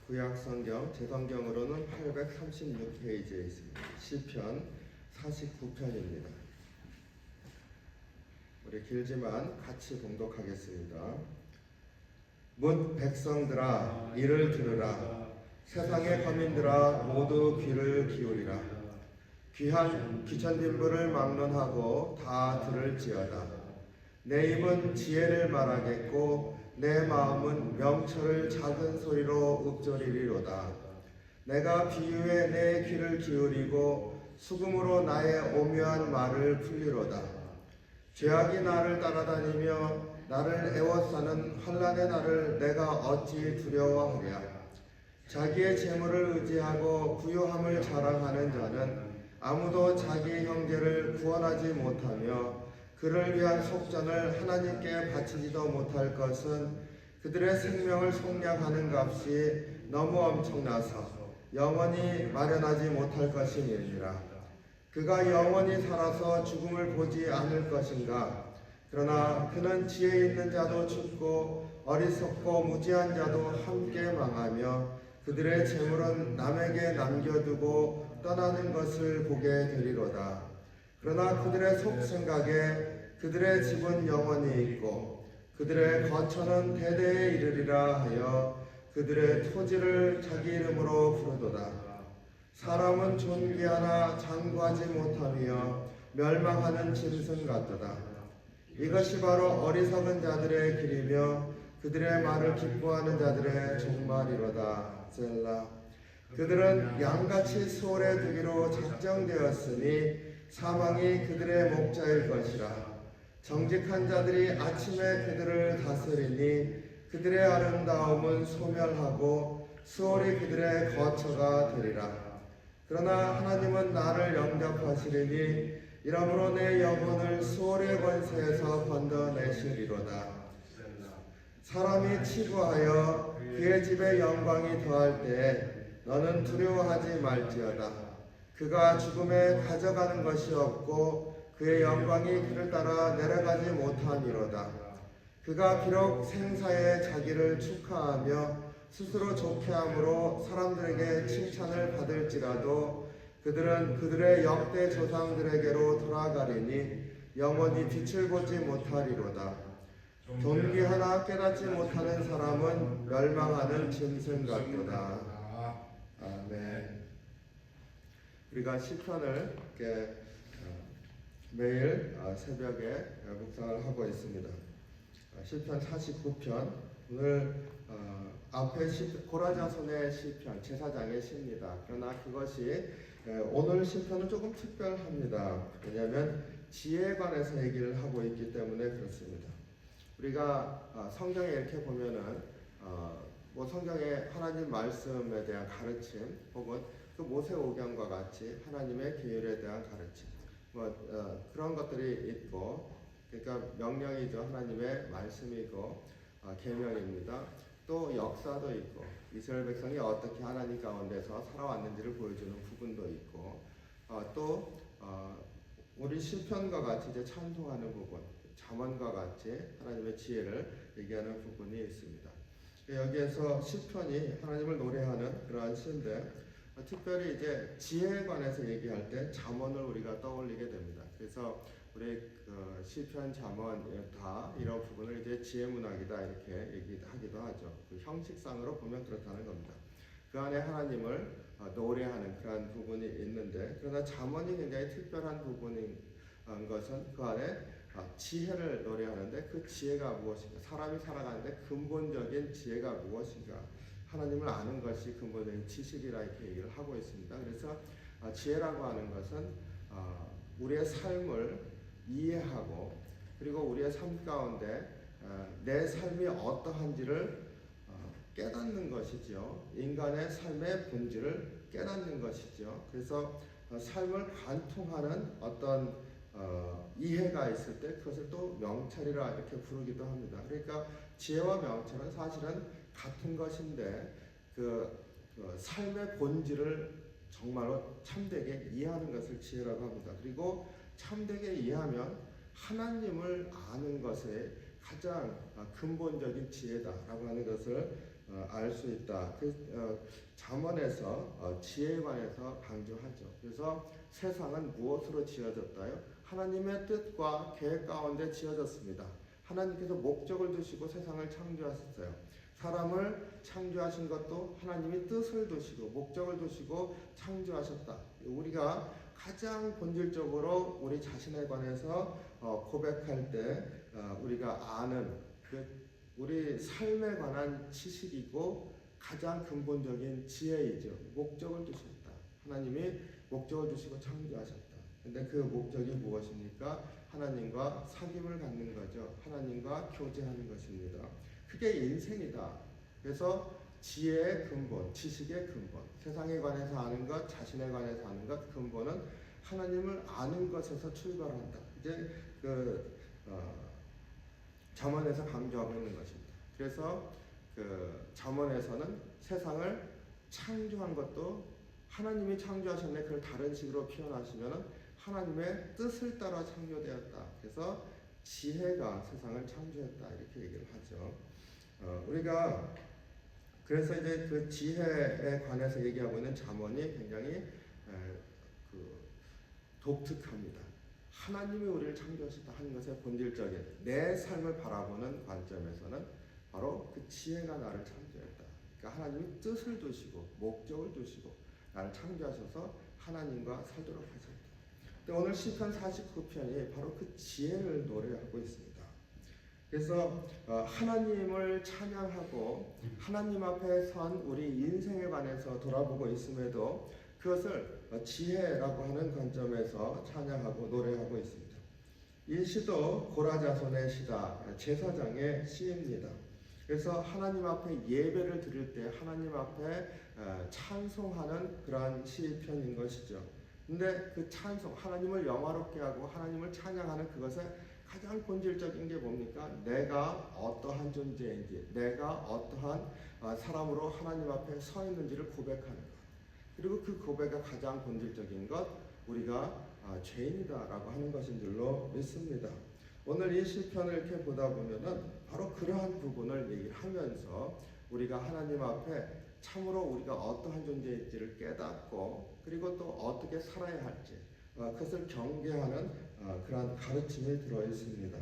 구약 성경 제 성경으로는 836페이지에 있습니다. 시편 49편입니다. 우리 길지만 같이 봉독하겠습니다. 뭇 백성들아 이를 들으라. 세상의 거민들아 모두 귀를 기울이라. 귀한 귀천딘불을 막론하고 다 들을지어다. 내 입은 지혜를 말하겠고 내 마음은 명철을 작은 소리로 읊조리리로다. 내가 비유에 내 귀를 기울이고 수금으로 나의 오묘한 말을 풀리로다. 죄악이 나를 따라다니며 나를 애워싸는 환난의 날을 내가 어찌 두려워하랴. 자기의 재물을 의지하고 부유함을 자랑하는 자는 아무도 자기 형제를 구원하지 못하며 그를 위한 속전을 하나님께 바치지도 못할 것은 그들의 생명을 속량하는 값이 너무 엄청나서 영원히 마련하지 못할 것이니라. 그가 영원히 살아서 죽음을 보지 않을 것인가. 그러나 그는 지혜 있는 자도 죽고 어리석고 무지한 자도 함께 망하며 그들의 재물은 남에게 남겨두고 떠나는 것을 보게 되리로다. 그러나 그들의 속생각에 그들의 집은 영원히 있고 그들의 거처는 대대에 이르리라 하여 그들의 토지를 자기 이름으로 부르도다. 사람은 존귀하나 장구하지 못하며 멸망하는 짐승 같도다. 이것이 바로 어리석은 자들의 길이며 그들의 말을 기뻐하는 자들의 종말이로다. 셀라. 그들은 양같이 수월에 두기로 작정되었으니 사망이 그들의 목자일 것이라. 정직한 자들이 아침에 그들을 다스리니 그들의 아름다움은 소멸하고 수월이 그들의 거처가 되리라. 그러나 하나님은 나를 영접하시리니 이러므로 내 영혼을 수월의 권세에서 건져내시리로다. 사람이 치부하여 그의 집에 영광이 더할 때에 너는 두려워하지 말지어다. 그가 죽음에 가져가는 것이 없고 그의 영광이 그를 따라 내려가지 못함이로다. 그가 비록 생사에 자기를 축하하며 스스로 좋게함으로 사람들에게 칭찬을 받을지라도 그들은 그들의 역대 조상들에게로 돌아가리니 영원히 빛을 보지 못하리로다. 존귀하나 깨닫지 못하는 사람은 멸망하는 짐승 같도다. 아멘. 우리가 시편을 이렇게 매일 새벽에 묵상을 하고 있습니다. 시편 49편 오늘 앞에 고라자손의 시편 제사장의 시입니다. 그러나 그것이 오늘 시편은 조금 특별합니다. 왜냐하면 지혜에 관해서 얘기를 하고 있기 때문에 그렇습니다. 우리가 성경에 이렇게 보면은 뭐 성경에 하나님 말씀에 대한 가르침 혹은 그 모세오경과 같이 하나님의 계율에 대한 가르침 그런 것들이 있고, 그러니까 명령이죠. 하나님의 말씀이고 계명입니다. 또 역사도 있고 이스라엘 백성이 어떻게 하나님 가운데서 살아왔는지를 보여주는 부분도 있고 또 우리 시편과 같이 이제 찬송하는 부분, 잠언과 같이 하나님의 지혜를 얘기하는 부분이 있습니다. 여기에서 시편이 하나님을 노래하는 그러한 시인데 특별히 이제 지혜에 관해서 얘기할 때 잠언을 우리가 떠올리게 됩니다. 그래서 우리 시편, 잠언 다 이런 부분을 이제 지혜 문학이다 이렇게 얘기하기도 하죠. 그 형식상으로 보면 그렇다는 겁니다. 그 안에 하나님을 노래하는 그런 부분이 있는데, 그러나 잠언이 굉장히 특별한 부분인 것은 그 안에 지혜를 노래하는데 그 지혜가 무엇인가? 사람이 살아가는데 근본적인 지혜가 무엇인가? 하나님을 아는 것이 근본적인 지식이라 이렇게 얘기를 하고 있습니다. 그래서 지혜라고 하는 것은 우리의 삶을 이해하고 그리고 우리의 삶 가운데 내 삶이 어떠한지를 깨닫는 것이죠. 인간의 삶의 본질을 깨닫는 것이죠. 그래서 삶을 관통하는 어떤 이해가 있을 때 그것을 또 명철이라 이렇게 부르기도 합니다. 그러니까 지혜와 명철은 사실은 같은 것인데 그 삶의 본질을 정말로 참되게 이해하는 것을 지혜라고 합니다. 그리고 참되게 이해하면 하나님을 아는 것에 가장 근본적인 지혜다라고 하는 것을 알 수 있다. 잠언에서 지혜에 관해서 강조하죠. 그래서 세상은 무엇으로 지어졌다요? 하나님의 뜻과 계획 가운데 지어졌습니다. 하나님께서 목적을 두시고 세상을 창조하셨어요. 사람을 창조하신 것도 하나님이 뜻을 두시고 목적을 두시고 창조하셨다. 우리가 가장 본질적으로 우리 자신에 관해서 고백할 때 우리가 아는 우리 삶에 관한 지식이고 가장 근본적인 지혜이죠. 목적을 두셨다. 하나님이 목적을 두시고 창조하셨다. 근데 그 목적이 무엇입니까? 하나님과 사귐을 갖는 거죠. 하나님과 교제하는 것입니다. 그게 인생이다. 그래서 지혜의 근본, 지식의 근본, 세상에 관해서 아는 것, 자신에 관해서 아는 것, 근본은 하나님을 아는 것에서 출발한다. 이제 잠언에서 강조하고 있는 것입니다. 그래서 잠언에서는 세상을 창조한 것도 하나님이 창조하셨네. 그걸 다른 식으로 표현하시면은 하나님의 뜻을 따라 창조되었다. 그래서 지혜가 세상을 창조했다. 이렇게 얘기를 하죠. 우리가 그래서 이제 그 지혜에 관해서 얘기하고 있는 잠언이 굉장히 독특합니다. 하나님이 우리를 창조하셨다 하는 것의 본질적인 내 삶을 바라보는 관점에서는 바로 그 지혜가 나를 창조했다. 그러니까 하나님이 뜻을 두시고 목적을 두시고 나를 창조하셔서 하나님과 살도록 하셨다. 근데 오늘 시편 49편이 바로 그 지혜를 노래하고 있습니다. 그래서 하나님을 찬양하고 하나님 앞에 선 우리 인생에 관해서 돌아보고 있음에도 그것을 지혜라고 하는 관점에서 찬양하고 노래하고 있습니다. 이 시도 고라자손의 시다. 제사장의 시입니다. 그래서 하나님 앞에 예배를 드릴 때 하나님 앞에 찬송하는 그러한 시편인 것이죠. 근데 그 찬송, 하나님을 영화롭게 하고 하나님을 찬양하는 그것의 가장 본질적인 게 뭡니까? 내가 어떠한 존재인지, 내가 어떠한 사람으로 하나님 앞에 서 있는지를 고백하는 것. 그리고 그 고백의 가장 본질적인 것, 우리가 죄인이다라고 하는 것인 줄로 믿습니다. 오늘 이 시편을 이렇게 보다 보면은 바로 그러한 부분을 얘기를 하면서 우리가 하나님 앞에 참으로 우리가 어떠한 존재인지를 깨닫고 그리고 또 어떻게 살아야 할지 그것을 경계하는 그러한 가르침이 들어 있습니다.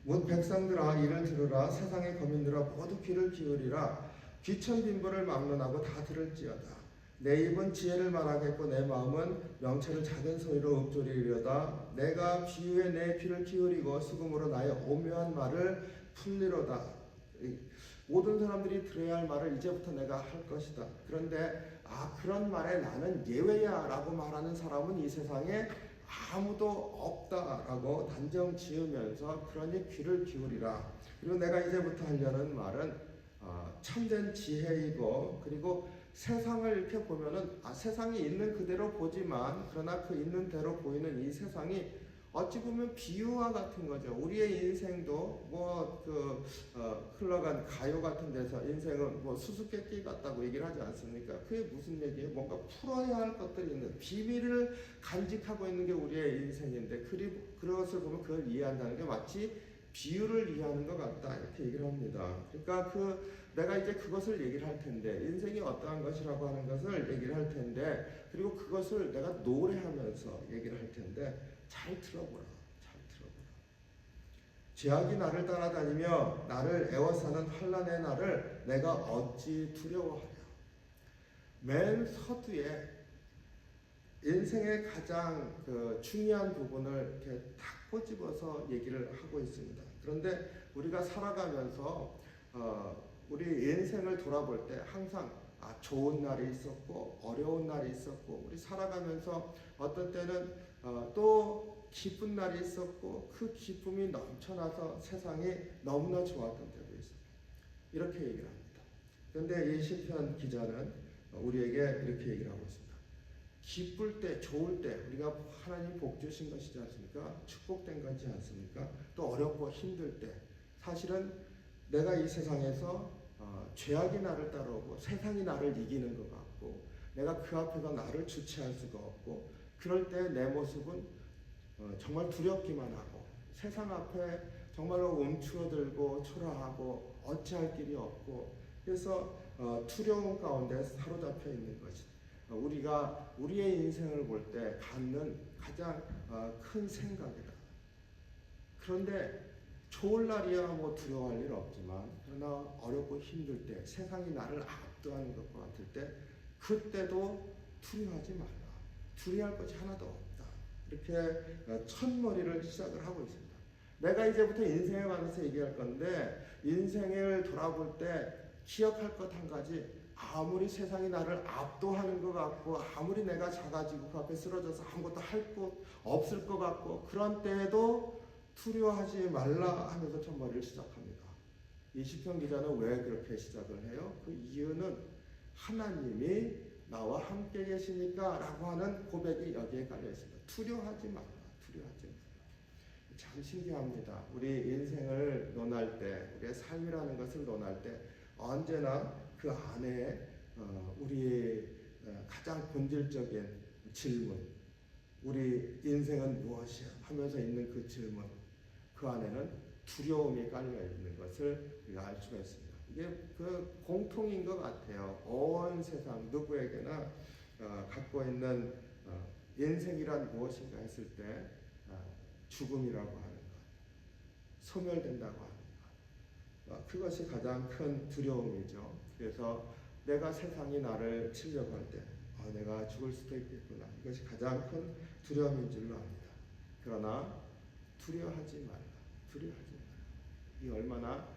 문 백성들아 이를 들으라 세상의 거민들아 모두 귀를 기울이라 귀천 빈부를 막론하고 다 들을지어다. 내 입은 지혜를 말하겠고 내 마음은 명철을 작은 소리로 읊조리려다. 내가 비유에 내 귀를 기울이고 수금으로 나의 오묘한 말을 풀리로다. 모든 사람들이 들어야 할 말을 이제부터 내가 할 것이다. 그런데 그런 말에 나는 예외야 라고 말하는 사람은 이 세상에 아무도 없다라고 단정 지으면서 그러니 귀를 기울이라. 그리고 내가 이제부터 하려는 말은 참된 지혜이고 그리고 세상을 이렇게 보면은 세상이 있는 그대로 보지만 그러나 그 있는 대로 보이는 이 세상이 어찌 보면 비유와 같은 거죠. 우리의 인생도 흘러간 가요 같은 데서 인생은 수수께끼 같다고 얘기를 하지 않습니까? 그게 무슨 얘기예요? 뭔가 풀어야 할 것들이 있는 비밀을 간직하고 있는 게 우리의 인생인데 그것을 보면 그걸 이해한다는 게 마치 비유를 이해하는 것 같다 이렇게 얘기를 합니다. 그러니까 내가 이제 그것을 얘기를 할 텐데 인생이 어떠한 것이라고 하는 것을 얘기를 할 텐데 그리고 그것을 내가 노래하면서 얘기를 할 텐데 잘 들어보라. 죄악이 나를 따라다니며 나를 애워싸는 환난의 날을 내가 어찌 두려워하랴. 맨 서두에 인생의 가장 중요한 부분을 이렇게 탁 꼬집어서 얘기를 하고 있습니다. 그런데 우리가 살아가면서 우리 인생을 돌아볼 때 항상 좋은 날이 있었고 어려운 날이 있었고 우리 살아가면서 어떤 때는 또 기쁜 날이 있었고 그 기쁨이 넘쳐나서 세상이 너무나 좋았던 때도 있습니다. 이렇게 얘기를 합니다. 그런데 이 시편 기자는 우리에게 이렇게 얘기를 하고 있습니다. 기쁠 때, 좋을 때 우리가 하나님 복 주신 것이지 않습니까? 축복된 것이지 않습니까? 또 어렵고 힘들 때 사실은 내가 이 세상에서 죄악이 나를 따라오고 세상이 나를 이기는 것 같고 내가 그 앞에서 나를 주체할 수가 없고 그럴 때 내 모습은 정말 두렵기만 하고 세상 앞에 정말로 움츠러들고 초라하고 어찌할 길이 없고 그래서 두려움 가운데 사로잡혀 있는 것이 우리가 우리의 인생을 볼 때 갖는 가장 큰 생각이다. 그런데 좋을 날이야 뭐 두려워할 일 없지만 그러나 어렵고 힘들 때 세상이 나를 압도하는 것과 같을 때 그때도 두려워하지 말라. 두려워할 것이 하나도 없다. 이렇게 첫머리를 시작을 하고 있습니다. 내가 이제부터 인생에 관해서 얘기할 건데 인생을 돌아볼 때 기억할 것 한 가지, 아무리 세상이 나를 압도하는 것 같고 아무리 내가 작아지고 그 앞에 쓰러져서 아무것도 할 것 없을 것 같고 그런 때에도 두려워하지 말라 하면서 첫머리를 시작합니다. 이 시편 기자는 왜 그렇게 시작을 해요? 그 이유는 하나님이 나와 함께 계시니까 라고 하는 고백이 여기에 깔려 있습니다. 두려워하지 말라. 두려워하지 말라. 참 신기합니다. 우리 인생을 논할 때, 우리의 삶이라는 것을 논할 때 언제나 그 안에 우리의 가장 본질적인 질문, 우리 인생은 무엇이야? 하면서 있는 그 질문, 그 안에는 두려움이 깔려 있는 것을 우리가 알 수가 있습니다. 이게 그 공통인 것 같아요. 온 세상 누구에게나 갖고 있는 인생이란 무엇인가 했을 때 죽음이라고 하는 것, 소멸된다고 하는 것, 그것이 가장 큰 두려움이죠. 그래서 내가 세상이 나를 치려고 할 때 내가 죽을 수도 있겠구나. 이것이 가장 큰 두려움인 줄로 압니다. 그러나 두려워하지 말라. 두려워하지 말라. 이 얼마나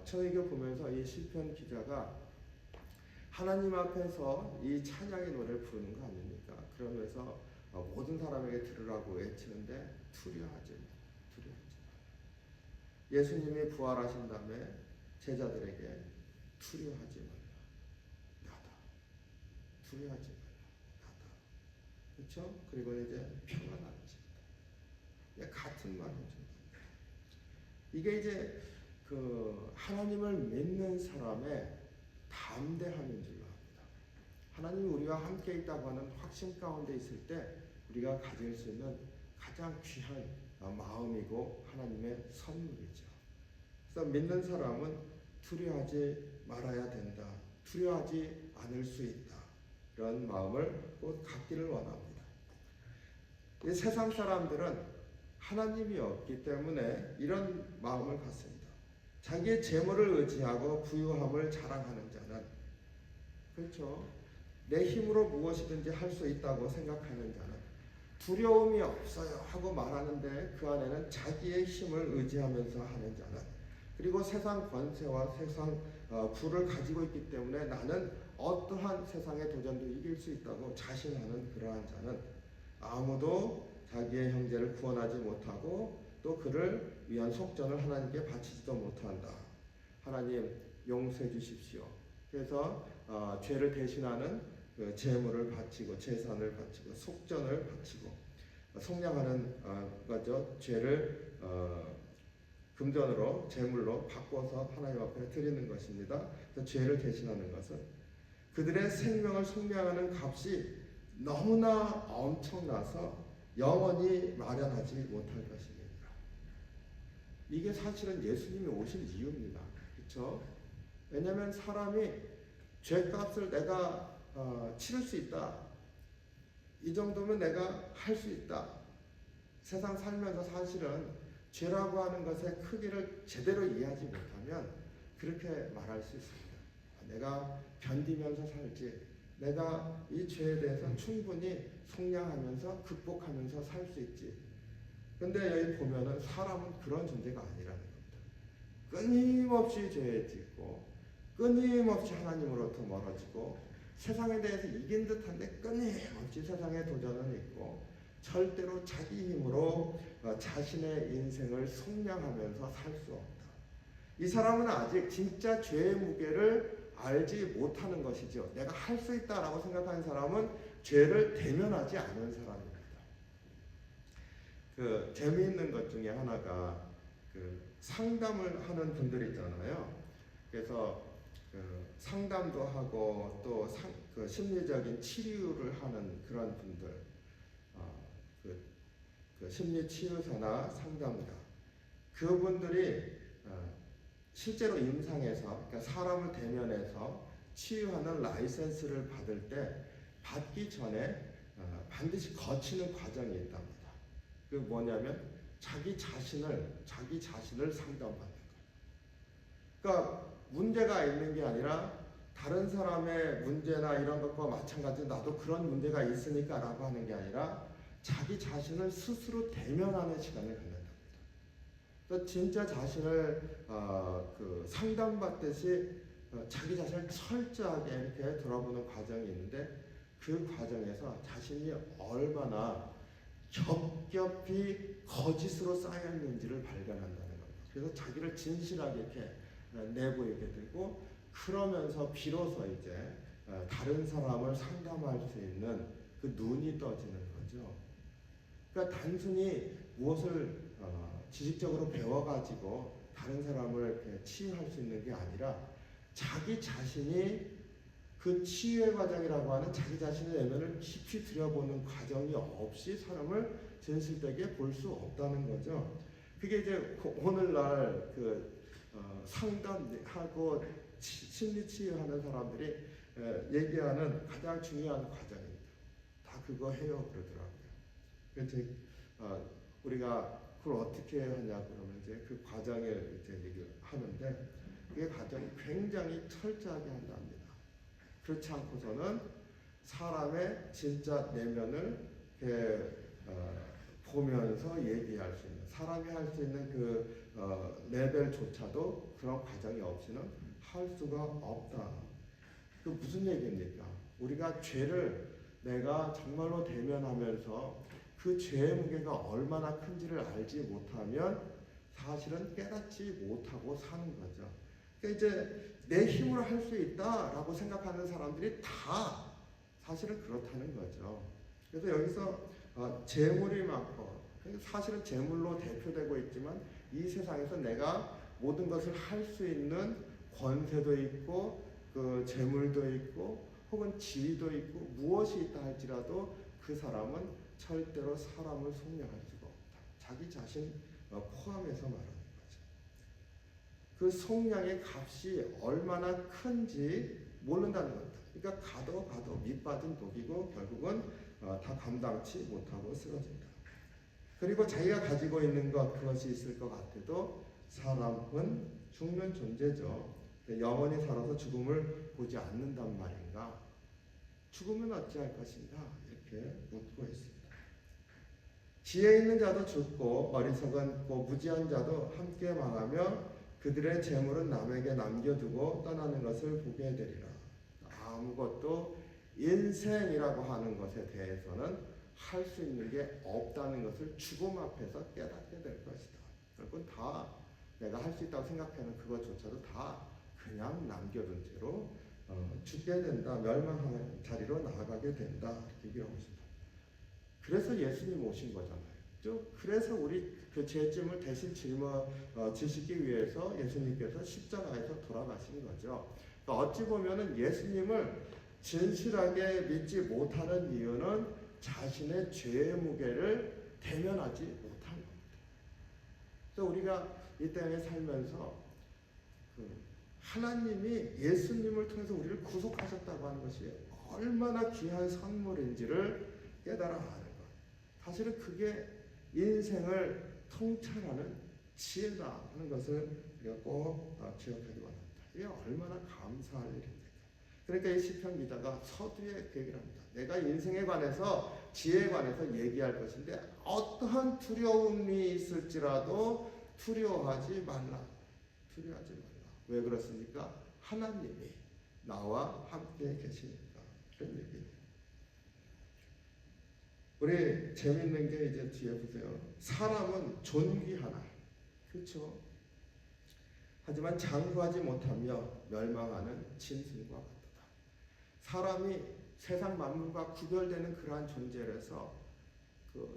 저에게 보면서 이 시편 기자가 하나님 앞에서 이 찬양의 노래를 부르는 거 아닙니까? 그러면서 모든 사람에게 들으라고 외치는데 두려워하지 말라. 두려워하지 말라. 예수님이 부활하신 다음에 제자들에게 두려워하지 말라. 나다. 두려워하지 말라. 나다. 그렇죠? 그리고 이제 평안하지. 같은 말이죠. 이게 이제 그 하나님을 믿는 사람의 담대함인 줄로 압니다. 하나님이 우리와 함께 있다고 하는 확신 가운데 있을 때 우리가 가질 수 있는 가장 귀한 마음이고 하나님의 선물이죠. 그래서 믿는 사람은 두려워하지 말아야 된다. 두려워하지 않을 수 있다. 이런 마음을 꼭 갖기를 원합니다. 이 세상 사람들은 하나님이 없기 때문에 이런 마음을 갖습니다. 자기의 재물을 의지하고 부유함을 자랑하는 자는, 그렇죠, 내 힘으로 무엇이든지 할 수 있다고 생각하는 자는 두려움이 없어요 하고 말하는데 그 안에는 자기의 힘을 의지하면서 하는 자는, 그리고 세상 권세와 세상 부를 가지고 있기 때문에 나는 어떠한 세상의 도전도 이길 수 있다고 자신하는 그러한 자는 아무도 자기의 형제를 구원하지 못하고 또 그를 위한 속전을 하나님께 바치지도 못한다. 하나님 용서해 주십시오. 그래서 죄를 대신하는 그 제물을 바치고 제산을 바치고 속전을 바치고 속량하는 거죠. 죄를 금전으로 제물로 바꿔서 하나님 앞에 드리는 것입니다. 그래서 죄를 대신하는 것은 그들의 생명을 속량하는 값이 너무나 엄청나서 영원히 마련하지 못할 것입니다. 이게 사실은 예수님이 오신 이유입니다. 그렇죠? 왜냐하면 사람이 죄값을 내가 치를 수 있다. 이 정도면 내가 할 수 있다. 세상 살면서 사실은 죄라고 하는 것의 크기를 제대로 이해하지 못하면 그렇게 말할 수 있습니다. 내가 견디면서 살지. 내가 이 죄에 대해서 충분히 속량하면서 극복하면서 살 수 있지. 근데 여기 보면은 사람은 그런 존재가 아니라는 겁니다. 끊임없이 죄에 짓고 끊임없이 하나님으로부터 멀어지고 세상에 대해서 이긴 듯한데 끊임없이 세상에 도전은 있고 절대로 자기 힘으로 자신의 인생을 속량하면서 살 수 없다. 이 사람은 아직 진짜 죄의 무게를 알지 못하는 것이죠. 내가 할 수 있다라고 생각하는 사람은 죄를 대면하지 않은 사람입니다. 그 재미있는 것 중에 하나가 그 상담을 하는 분들 있잖아요. 그래서 그 상담도 하고 또 그 심리적인 치료를 하는 그런 분들, 그 심리 치유사나 상담가, 그분들이 실제로 임상에서, 그러니까 사람을 대면해서 치유하는 라이센스를 받을 때 받기 전에 반드시 거치는 과정이 있답니다. 그 뭐냐면 자기 자신을 상담받는 거예요. 그러니까 문제가 있는 게 아니라 다른 사람의 문제나 이런 것과 마찬가지로 나도 그런 문제가 있으니까 라고 하는 게 아니라 자기 자신을 스스로 대면하는 시간을 갖는답니다. 그래서 진짜 자신을 상담받듯이 자기 자신을 철저하게 이렇게 돌아보는 과정이 있는데 그 과정에서 자신이 얼마나 겹겹이 거짓으로 쌓여있는지를 발견한다는 겁니다. 그래서 자기를 진실하게 이렇게 내보이게 되고 그러면서 비로소 이제 다른 사람을 상담할 수 있는 그 눈이 떠지는 거죠. 그러니까 단순히 무엇을 지식적으로 배워가지고 다른 사람을 이렇게 치유할 수 있는 게 아니라 자기 자신이 그 치유의 과정이라고 하는 자기 자신의 내면을 깊이 들여보는 과정이 없이 사람을 진실되게 볼 수 없다는 거죠. 그게 이제 오늘날 상담하고 심리 치유하는 사람들이 얘기하는 가장 중요한 과정입니다. 다 그거 해요 그러더라고요. 그래서 우리가 그걸 어떻게 하냐 그러면 이제 그 과정을 이제 얘기를 하는데 그 과정이 굉장히 철저하게 한답니다. 그렇지 않고서는 사람의 진짜 내면을 보면서 얘기할 수 있는 사람이 할 수 있는 그 레벨조차도 그런 과정이 없이는 할 수가 없다. 그 무슨 얘기입니까? 우리가 죄를 내가 정말로 대면하면서 그 죄의 무게가 얼마나 큰지를 알지 못하면 사실은 깨닫지 못하고 사는 거죠. 그러니까 이제 내 힘으로 할 수 있다라고 생각하는 사람들이 다 사실은 그렇다는 거죠. 그래서 여기서 재물이 많고 사실은 재물로 대표되고 있지만 이 세상에서 내가 모든 것을 할 수 있는 권세도 있고 그 재물도 있고 혹은 지위도 있고 무엇이 있다 할지라도 그 사람은 절대로 사람을 속량할 수가 없다. 자기 자신 포함해서 말하는 거죠. 그 속량의 값이 얼마나 큰지 모른다는 겁니다. 그러니까 가도 밑빠진 독이고 결국은 다 감당치 못하고 쓰러진다. 그리고 자기가 가지고 있는 것 그것이 있을 것 같아도 사람은 죽는 존재죠. 영원히 살아서 죽음을 보지 않는단 말인가? 죽으면 어찌할 것인가? 이렇게 묻고 있습니다. 지혜 있는 자도 죽고 어리석은 무지한 자도 함께 망하며 그들의 재물은 남에게 남겨두고 떠나는 것을 보게 되리라. 아무것도 인생이라고 하는 것에 대해서는 할 수 있는 게 없다는 것을 죽음 앞에서 깨닫게 될 것이다. 그건 다 내가 할 수 있다고 생각하는 그것조차도 다 그냥 남겨둔 채로 죽게 된다. 멸망하는 자리로 나아가게 된다. 이렇게 얘기하고 있습니다. 그래서 예수님 오신 거잖아요. 그래서 우리 그 죄짐을 대신 지시기 위해서 예수님께서 십자가에서 돌아가신 거죠. 그러니까 어찌 보면은 예수님을 진실하게 믿지 못하는 이유는 자신의 죄의 무게를 대면하지 못한 겁니다. 그래서 우리가 이 땅에 살면서 하나님이 예수님을 통해서 우리를 구속하셨다고 하는 것이 얼마나 귀한 선물인지를 깨달아 아는 것. 사실은 그게 인생을 통찰하는 지혜다 하는 것을 우리가 꼭 기억하기 바랍니다. 이게 얼마나 감사할 일입니까? 그러니까 이 시편 기자가 서두에 그 얘기를 합니다. 내가 인생에 관해서 지혜에 관해서 얘기할 것인데 어떠한 두려움이 있을지라도 두려워하지 말라. 두려워하지 말라. 왜 그렇습니까? 하나님이 나와 함께 계시니까. 그런 얘기예요. 우리 재밌는 게 이제 뒤에 보세요. 사람은 존귀하나. 그렇죠? 하지만 장구하지 못하며 멸망하는 짐승과 같다. 사람이 세상 만물과 구별되는 그러한 존재라서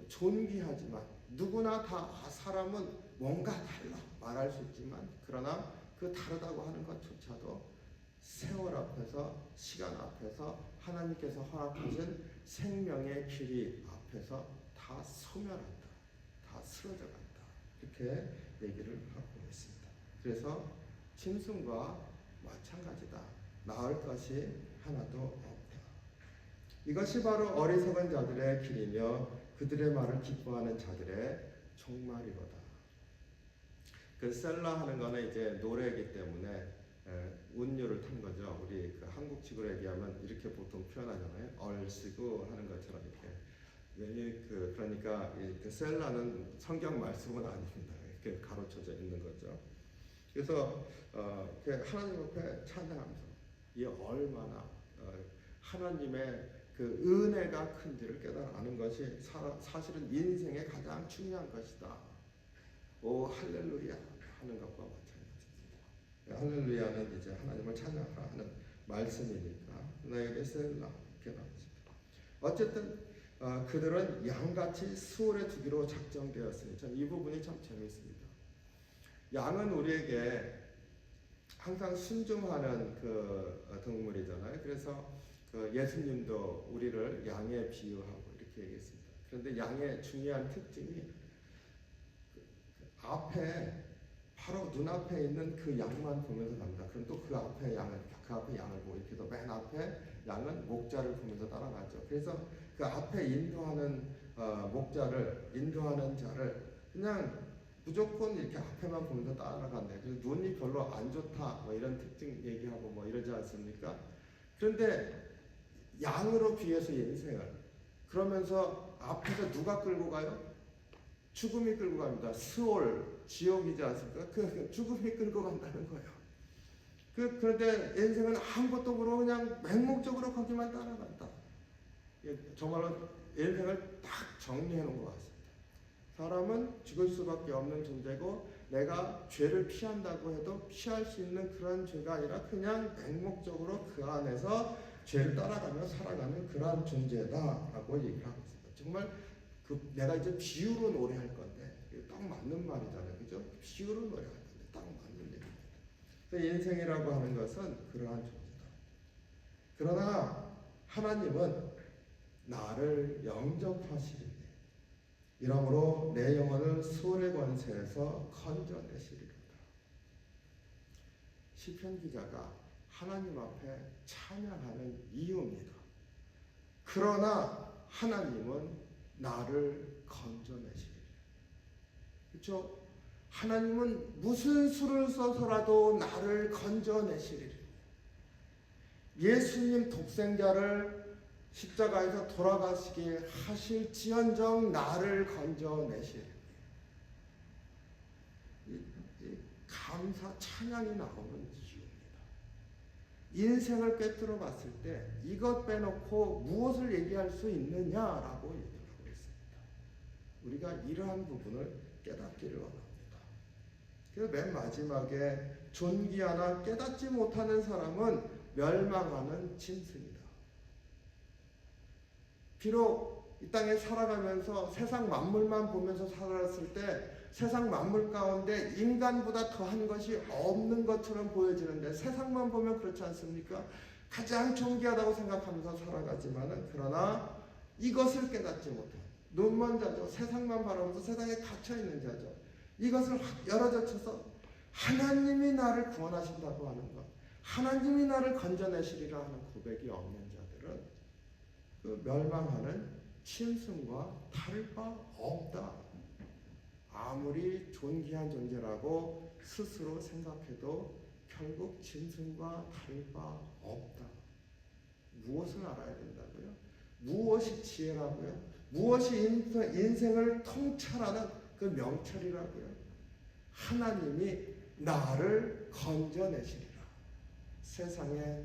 존귀하지만 누구나 다 사람은 뭔가 달라 말할 수 있지만 그러나 그 다르다고 하는 것조차도 세월 앞에서 시간 앞에서 하나님께서 허락하신 생명의 길이 앞에서 다 소멸한다. 다 쓰러져 간다. 이렇게 얘기를 하고 있습니다. 그래서 짐승과 마찬가지다. 나을 것이 하나도 없다. 이것이 바로 어리석은 자들의 길이며 그들의 말을 기뻐하는 자들의 종말이로다. 그 셀라 하는 거는 이제 노래이기 때문에 운율을 탄 거죠. 우리 그 한국식으로 얘기하면 이렇게 보통 표현하잖아요. 얼씨구 하는 것처럼 이렇게. 그러니까 그 셀라는 성경 말씀은 아닙니다. 이렇게 가로쳐져 있는 거죠. 그래서 하나님 앞에 찬양하면서 이 얼마나 하나님의 그 은혜가 큰지를 깨달아는 것이 사실은 인생의 가장 중요한 것이다. 오 할렐루야 하는 것과 마찬가지입니다. 할렐루야는 이제 하나님을 찬양하라 하는 말씀이니까 나에게 셀라 이렇게 나옵니다. 어쨌든 그들은 양같이 수월에 두기로 작정되었으니 참 이 부분이 참 재미있습니다. 양은 우리에게 항상 순종하는 그 동물이잖아요. 그래서 그 예수님도 우리를 양에 비유하고 이렇게 얘기했습니다. 그런데 양의 중요한 특징이 앞에 바로 눈앞에 있는 그 양만 보면서 갑니다. 그럼 또 그 앞에 양을 보고 이렇게 또 맨 앞에 양은 목자를 보면서 따라가죠. 그래서 그 앞에 인도하는 목자를 인도하는 자를 그냥 무조건 이렇게 앞에만 보면서 따라간대. 그래서 눈이 별로 안 좋다 뭐 이런 특징 얘기하고 뭐 이러지 않습니까? 그런데 양으로 비해서 인생을 그러면서 앞에서 누가 끌고 가요? 죽음이 끌고 갑니다. 스올, 지옥이지 않습니까? 그 죽음이 끌고 간다는 거예요. 그런데 인생은 아무것도 모르고 그냥 맹목적으로 거기만 따라간다. 정말로 인생을 딱 정리해 놓은 것 같습니다. 사람은 죽을 수밖에 없는 존재고 내가 죄를 피한다고 해도 피할 수 있는 그런 죄가 아니라 그냥 맹목적으로 그 안에서 죄를 따라가며 살아가는 그런 존재다라고 얘기를 하고 있습니다. 정말 내가 이제 비유로 노래할 건데 딱 맞는 말이잖아요, 그죠? 비유로 노래할 건데 딱 맞는 얘기입니다. 그래서 인생이라고 하는 것은 그러한 존재다. 그러나 하나님은 나를 영접하시리니 이러므로 내 영혼을 수월의 권세에서 건져내시리로다. 시편 기자가 하나님 앞에 찬양하는 이유입니다. 그러나 하나님은 나를 건져내시리라. 그렇죠? 하나님은 무슨 수를 써서라도 나를 건져내시리라. 예수님 독생자를 십자가에서 돌아가시게 하실지언정 나를 건져내시리라. 감사 찬양이 나오는 이유입니다. 인생을 꿰뚫어 봤을 때 이것 빼놓고 무엇을 얘기할 수 있느냐라고 얘기를 하고 있습니다. 우리가 이러한 부분을 깨닫기를 원합니다. 그래서 맨 마지막에 존귀하나 깨닫지 못하는 사람은 멸망하는 짐승이다. 비록 이 땅에 살아가면서 세상 만물만 보면서 살았을 때 세상 만물 가운데 인간보다 더한 것이 없는 것처럼 보여지는데 세상만 보면 그렇지 않습니까? 가장 존귀하다고 생각하면서 살아가지만은 그러나 이것을 깨닫지 못해 눈먼 자죠. 세상만 바라보면서 세상에 갇혀있는 자죠. 이것을 열어젖혀서 하나님이 나를 구원하신다고 하는 것, 하나님이 나를 건져내시리라 하는 고백이 없는 자들은 그 멸망하는 짐승과 다를 바 없다. 아무리 존귀한 존재라고 스스로 생각해도 결국 짐승과 다를 바 없다. 무엇을 알아야 된다고요? 무엇이 지혜라고요? 무엇이 인생을 통찰하는 그 명철이라고요? 하나님이 나를 건져내시리라. 세상에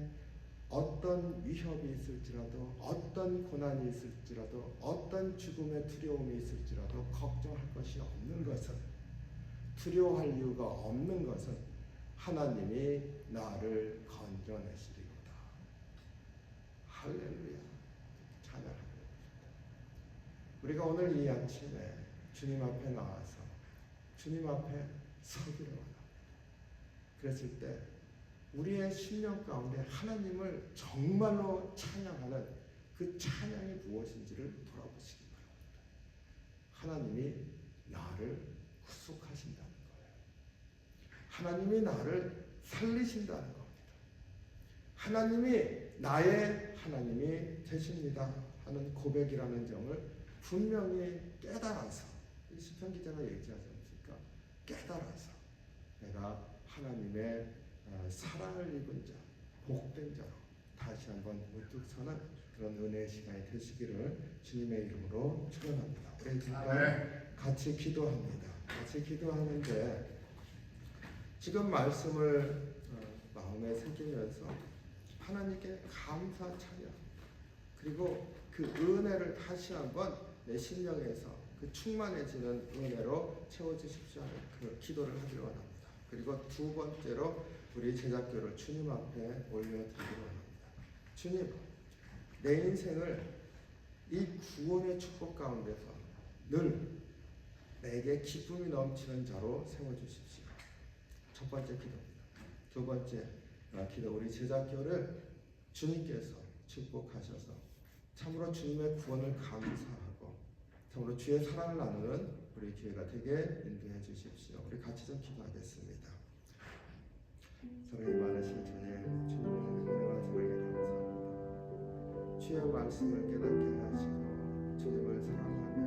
어떤 위협이 있을지라도 어떤 고난이 있을지라도 어떤 죽음의 두려움이 있을지라도 걱정할 것이 없는 것은 두려워할 이유가 없는 것은 하나님이 나를 건져내시리로다. 할렐루야. 찬양합니다. 우리가 오늘 이 아침에 주님 앞에 나와서 주님 앞에 서기를 원합니다. 그랬을 때 우리의 심령 가운데 하나님을 정말로 찬양하는 그 찬양이 무엇인지를 돌아보시기 바랍니다. 하나님이 나를 구속하신다는 거예요. 하나님이 나를 살리신다는 겁니다. 하나님이 나의 하나님이 되십니다 하는 고백이라는 점을 분명히 깨달아서, 시편 기자가 얘기하지 않습니까? 깨달아서 내가 하나님의 사랑을 입은 자, 복된 자로 다시 한번 우뚝 서는 그런 은혜의 시간이 되시기를 주님의 이름으로 축원합니다. 우리 잠깐 같이 기도합니다. 같이 기도하는데 지금 말씀을 마음에 새기면서 하나님께 감사 찬양, 그리고 그 은혜를 다시 한번 내 심령에서 그 충만해지는 은혜로 채워주십시오 하는 그 기도를 하기를 원합니다. 그리고 두 번째로 우리 제자교를 주님 앞에 올려드리기를 원합니다. 주님, 내 인생을 이 구원의 축복 가운데서 늘 내게 기쁨이 넘치는 자로 세워주십시오. 첫 번째 기도입니다. 두 번째 기도, 우리 제자교를 주님께서 축복하셔서 참으로 주님의 구원을 감사하고 참으로 주의 사랑을 나누는 우리 교회가 되게 인도해 주십시오. 우리 같이 좀 기도하겠습니다. 사랑이 많으신 주님, 주님의 은혜와 사랑에 감사합니다. 주의 말씀을 깨닫게 하시고 주님을 사랑하며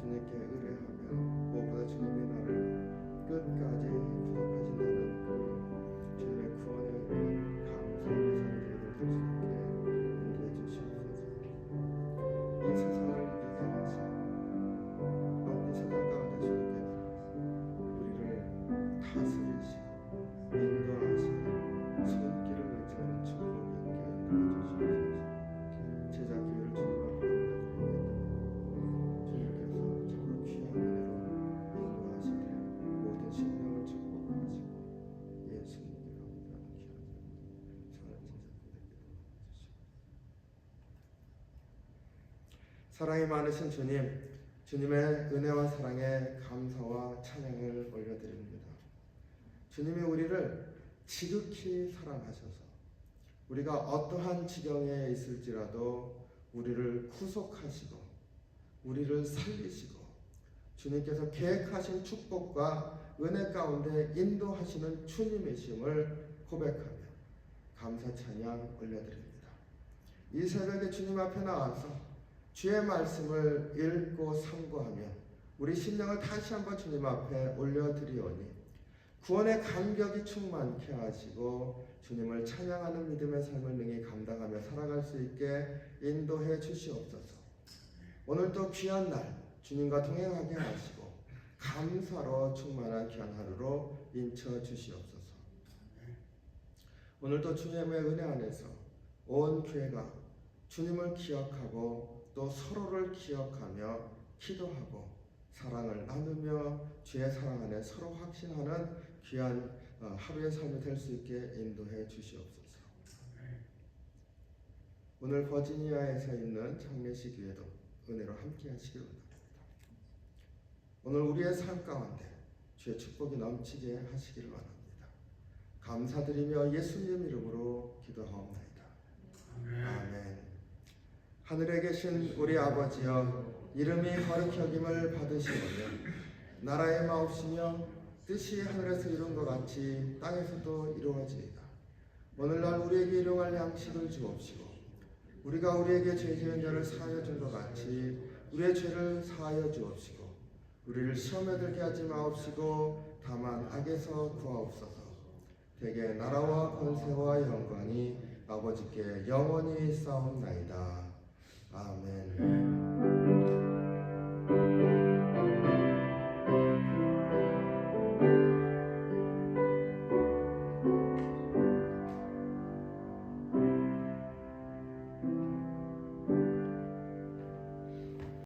주님께 의뢰하며 무엇보다 주님이 나를 끝까지 구원하신다는 그 주님의 구원의 은혜를 감사하며 선교를 할 수 있게 인도해 주시옵소서. 이 세상을 이겨내시고 이 세상 가운데 주님께서 우리를 다스리시고 인도하시는 손길을 의지하는 축복이 있게 인도해 주시옵소서. 제자교회를 주님 앞에 올려드리겠습니다. 주님께서 참으로 귀한 은혜로 인도하시되 모든 심령을 축복하시고 예수님께 감사하는 귀한 선한 제자교회에게 도와주시옵소서. 사랑이 많으신 주님, 주님의 은혜와 사랑에 감사와 찬양을 올려드립니다. 주님이 우리를 지극히 사랑하셔서 우리가 어떠한 지경에 있을지라도 우리를 구속하시고 우리를 살리시고 주님께서 계획하신 축복과 은혜 가운데 인도하시는 주님이심을 고백하며 감사 찬양 올려드립니다. 이 새벽에 주님 앞에 나와서 주의 말씀을 읽고 상고하며 우리 심령을 다시 한번 주님 앞에 올려드리오니 구원의 감격이 충만케 하시고 주님을 찬양하는 믿음의 삶을 능히 감당하며 살아갈 수 있게 인도해 주시옵소서. 오늘도 귀한 날 주님과 동행하게 하시고 감사로 충만한 귀한 하루로 인쳐 주시옵소서. 오늘도 주님의 은혜 안에서 온 교회가 주님을 기억하고 또 서로를 기억하며 기도하고 사랑을 나누며 주의 사랑 안에 서로 확신하는 귀한 하루의 삶이 될 수 있게 인도해 주시옵소서. 오늘 버지니아에서 있는 장례식 교회도 은혜로 함께 하시길 원합니다. 오늘 우리의 삶 가운데 주의 축복이 넘치게 하시기를 원합니다. 감사드리며 예수님 이름으로 기도하옵나이다. 아멘. 하늘에 계신 우리 아버지여, 이름이 거룩히 여김을 받으시오며 나라의 마옵시며 뜻이 하늘에서 이룬 것 같이 땅에서도 이루어지이다. 오늘날 우리에게 일용할 양식을 주옵시고 우리가 우리에게 죄 지은 자를 사하여 준 것 같이 우리의 죄를 사하여 주옵시고 우리를 시험에 들게 하지 마옵시고 다만 악에서 구하옵소서. 대개 나라와 권세와 영광이 아버지께 영원히 있사옵나이다. 아멘.